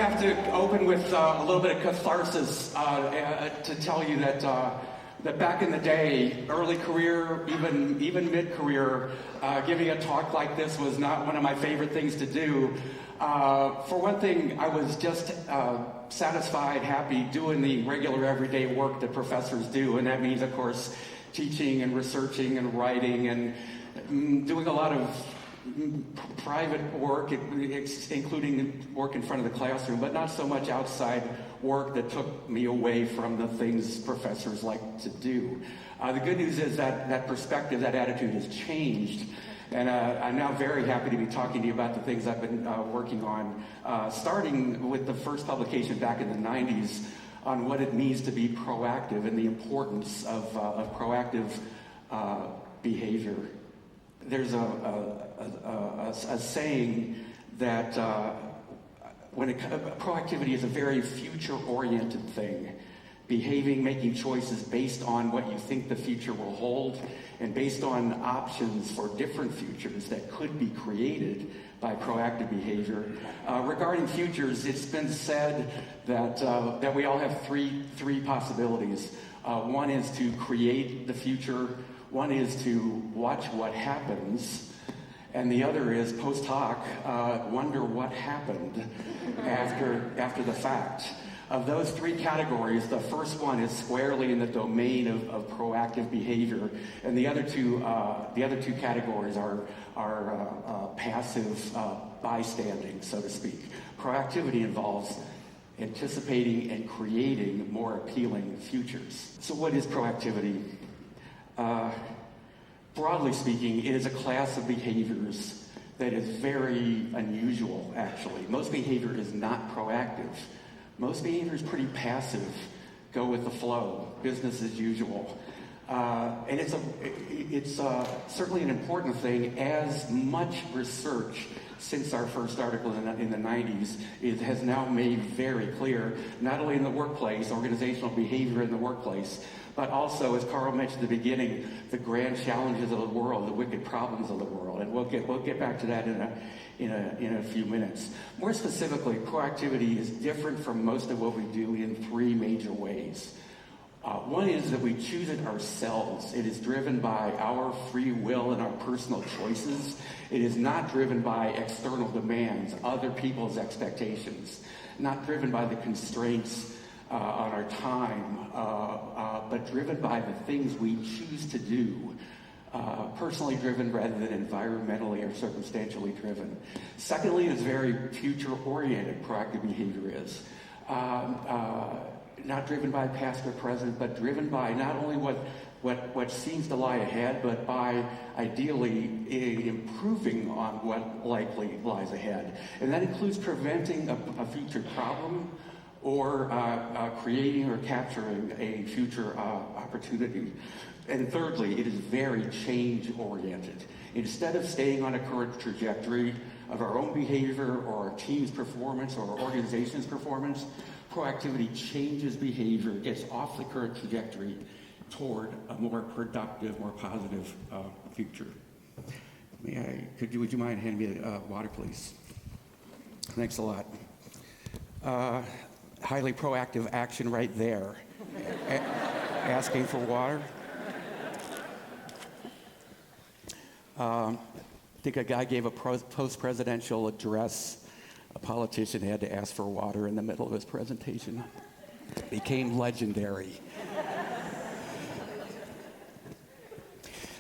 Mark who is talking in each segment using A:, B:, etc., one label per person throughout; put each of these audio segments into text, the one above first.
A: have to open with a little bit of catharsis to tell you that that back in the day, early career, even mid-career, giving a talk like this was not one of my favorite things to do. For one thing, I was just satisfied, happy doing the regular everyday work that professors do, and that means, of course, teaching and researching and writing and doing a lot of private work, including work in front of the classroom, but not so much outside work that took me away from the things professors like to do. The good news is that that perspective, that attitude has changed, and I'm now very happy to be talking to you about the things I've been working on, starting with the first publication back in the 90s on what it means to be proactive and the importance of proactive behavior. There's a saying that proactivity is a very future-oriented thing. Behaving, making choices based on what you think the future will hold and based on options for different futures that could be created by proactive behavior. Regarding futures, it's been said that we all have three possibilities. One is to create the future. One is to watch what happens, and the other is post hoc, wonder what happened after the fact. Of those three categories, the first one is squarely in the domain of proactive behavior, and the other two categories are passive bystanding, so to speak. Proactivity involves anticipating and creating more appealing futures. So what is proactivity? Broadly speaking, it is a class of behaviors that is very unusual, actually. Most behavior is not proactive. Most behavior is pretty passive, go with the flow, business as usual. And it's certainly an important thing, as much research since our first article in the 90s has now made very clear, not only in the workplace, organizational behavior in the workplace, but also, as Carl mentioned at the beginning, the grand challenges of the world, the wicked problems of the world. And we'll get back to that in a few minutes. More specifically, proactivity is different from most of what we do in three major ways. One is that we choose it ourselves. It is driven by our free will and our personal choices. It is not driven by external demands, other people's expectations, not driven by the constraints on our time, but driven by the things we choose to do, personally driven rather than environmentally or circumstantially driven. Secondly, it's very future-oriented, proactive behavior is. Not driven by past or present, but driven by not only what seems to lie ahead, but by ideally improving on what likely lies ahead. And that includes preventing a future problem or creating or capturing a future opportunity. And thirdly, it is very change-oriented. Instead of staying on a current trajectory of our own behavior or our team's performance or our organization's performance, proactivity changes behavior, gets off the current trajectory toward a more productive, more positive future. Would you mind handing me water, please? Thanks a lot. Highly proactive action right there. Asking for water. I think a guy gave a post-presidential address. A politician had to ask for water in the middle of his presentation. Became legendary.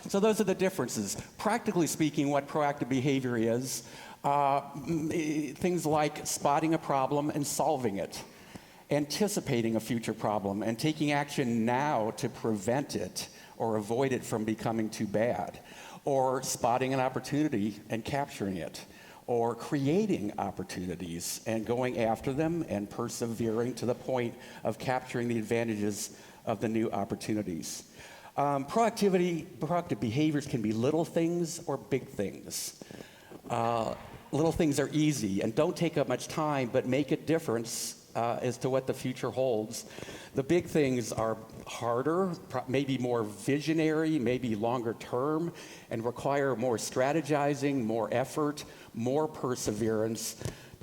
A: So those are the differences. Practically speaking, what proactive behavior is, things like spotting a problem and solving it, anticipating a future problem and taking action now to prevent it or avoid it from becoming too bad, or spotting an opportunity and capturing it, or creating opportunities and going after them and persevering to the point of capturing the advantages of the new opportunities. Proactive behaviors can be little things or big things. Little things are easy and don't take up much time, but make a difference as to what the future holds. The big things are harder, maybe more visionary, maybe longer term, and require more strategizing, more effort, more perseverance,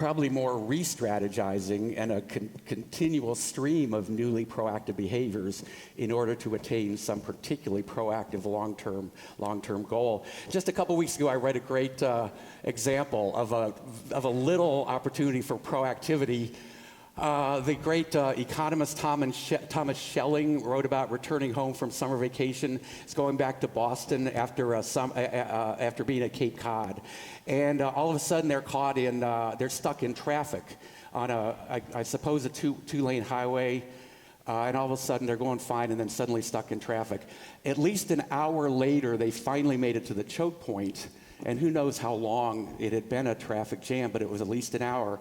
A: probably more re-strategizing and a continual stream of newly proactive behaviors in order to attain some particularly proactive long-term goal. Just a couple weeks ago, I read a great example of a little opportunity for proactivity. The great economist Thomas Schelling wrote about returning home from summer vacation. He's going back to Boston after being at Cape Cod. And all of a sudden they're stuck in traffic on I suppose a two-lane highway. And all of a sudden they're going fine and then suddenly stuck in traffic. At least an hour later, they finally made it to the choke point. And who knows how long it had been a traffic jam, but it was at least an hour.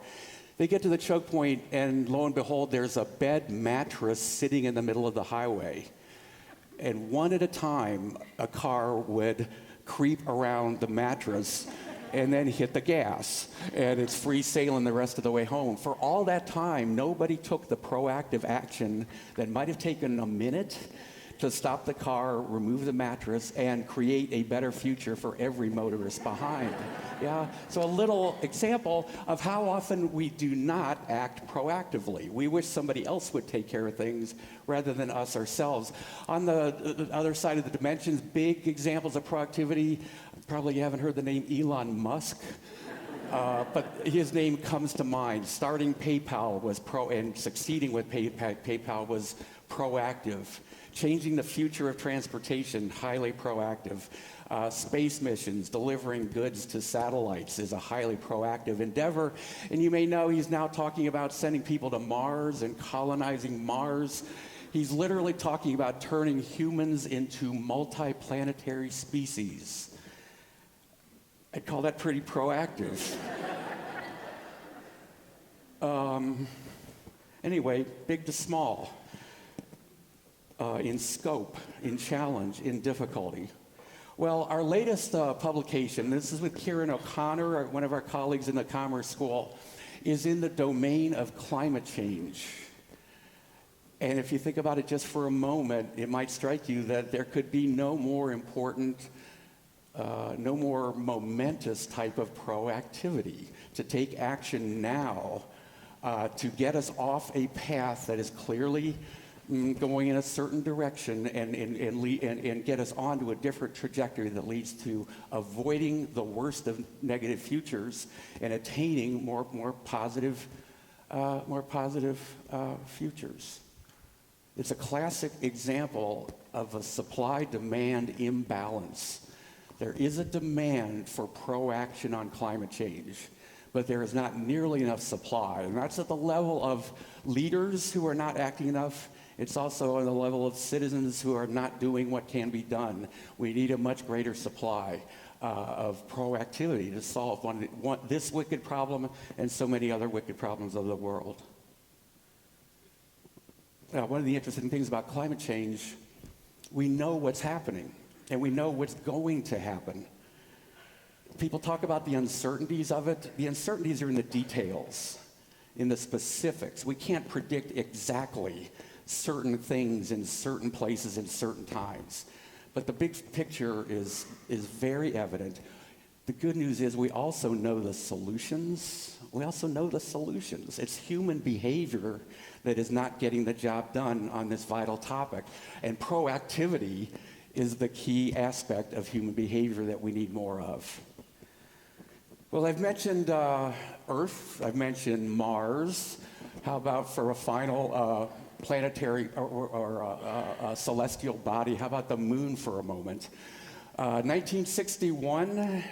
A: They get to the choke point, and lo and behold, there's a bed mattress sitting in the middle of the highway. And one at a time, a car would creep around the mattress and then hit the gas. And it's free sailing the rest of the way home. For all that time, nobody took the proactive action that might have taken a minute to stop the car, remove the mattress, and create a better future for every motorist behind. Yeah, so a little example of how often we do not act proactively. We wish somebody else would take care of things rather than us ourselves. On the other side of the dimensions, big examples of proactivity, probably you haven't heard the name Elon Musk. But his name comes to mind. Starting PayPal was and succeeding with PayPal was proactive. Changing the future of transportation, highly proactive. Space missions, delivering goods to satellites is a highly proactive endeavor. And you may know he's now talking about sending people to Mars and colonizing Mars. He's literally talking about turning humans into multi-planetary species. I'd call that pretty proactive. Anyway, big to small. In scope, in challenge, in difficulty. Well, our latest publication, this is with Kieran O'Connor, one of our colleagues in the Commerce School, is in the domain of climate change. And if you think about it just for a moment, it might strike you that there could be no more important, no more momentous type of proactivity to take action now to get us off a path that is clearly going in a certain direction and get us onto a different trajectory that leads to avoiding the worst of negative futures and attaining more positive futures. It's a classic example of a supply-demand imbalance. There is a demand for proaction on climate change, but there is not nearly enough supply. And that's at the level of leaders who are not acting enough. It's also on the level of citizens who are not doing what can be done. We need a much greater supply of proactivity to solve this wicked problem and so many other wicked problems of the world. Now, one of the interesting things about climate change, we know what's happening, and we know what's going to happen. People talk about the uncertainties of it. The uncertainties are in the details, in the specifics. We can't predict exactly certain things in certain places in certain times. But the big picture is very evident. The good news is we also know the solutions. It's human behavior that is not getting the job done on this vital topic. And proactivity is the key aspect of human behavior that we need more of. Well, I've mentioned Earth. I've mentioned Mars. How about for a final planetary or celestial body? How about the moon for a moment? 1961,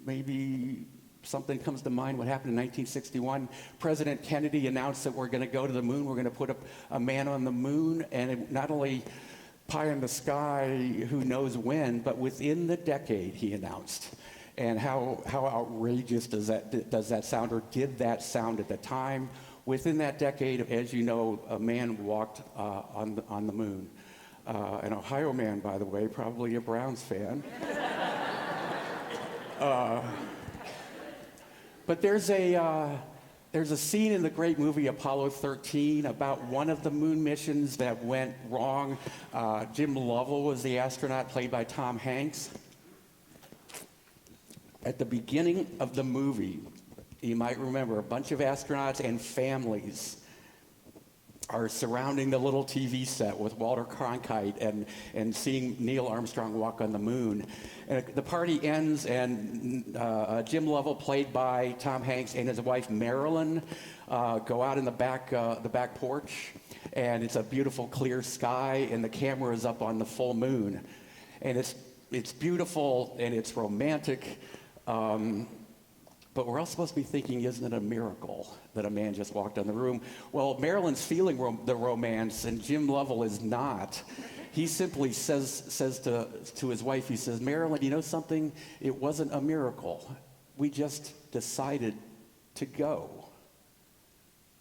A: maybe something comes to mind what happened in 1961. President Kennedy announced that we're going to go to the moon. We're going to put a man on the moon, and not only pie in the sky, who knows when, but within the decade, he announced. And how outrageous does that sound, or did that sound at the time? Within that decade, as you know, a man walked on the moon. An Ohio man, by the way, probably a Browns fan. But there's a scene in the great movie Apollo 13 about one of the moon missions that went wrong. Jim Lovell was the astronaut, played by Tom Hanks. At the beginning of the movie, you might remember, a bunch of astronauts and families are surrounding the little TV set with Walter Cronkite and seeing Neil Armstrong walk on the moon. And the party ends, and Jim Lovell, played by Tom Hanks, and his wife Marilyn go out in the back porch, and it's a beautiful clear sky, and the camera is up on the full moon, and it's beautiful and it's romantic. But we're all supposed to be thinking, isn't it a miracle that a man just walked in the room? Well, Marilyn's feeling the romance, and Jim Lovell is not. He simply says to his wife, he says, Marilyn, you know something? It wasn't a miracle. We just decided to go.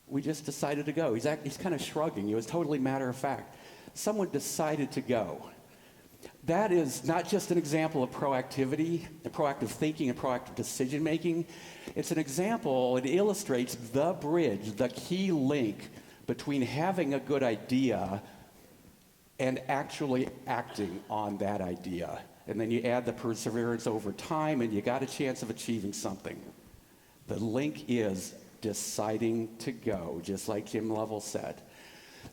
A: We just decided to go. He's kind of shrugging. It was totally matter of fact. Someone decided to go. That is not just an example of proactivity, and proactive thinking, and proactive decision making. It's an example, it illustrates the bridge, the key link between having a good idea and actually acting on that idea. And then you add the perseverance over time, and you got a chance of achieving something. The link is deciding to go, just like Jim Lovell said.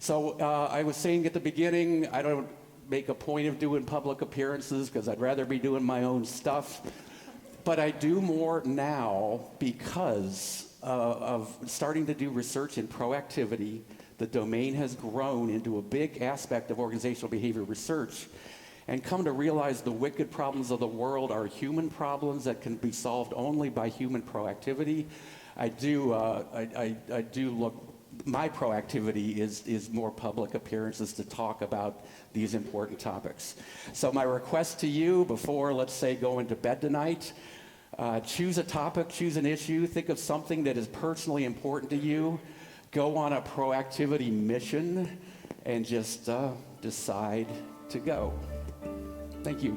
A: So I was saying at the beginning, I don't make a point of doing public appearances because I'd rather be doing my own stuff. But I do more now because of starting to do research in proactivity. The domain has grown into a big aspect of organizational behavior research, and come to realize the wicked problems of the world are human problems that can be solved only by human proactivity. I do look. My proactivity is more public appearances to talk about these important topics. So my request to you before, let's say, going to bed tonight, choose a topic, choose an issue, think of something that is personally important to you, go on a proactivity mission, and just decide to go. Thank you.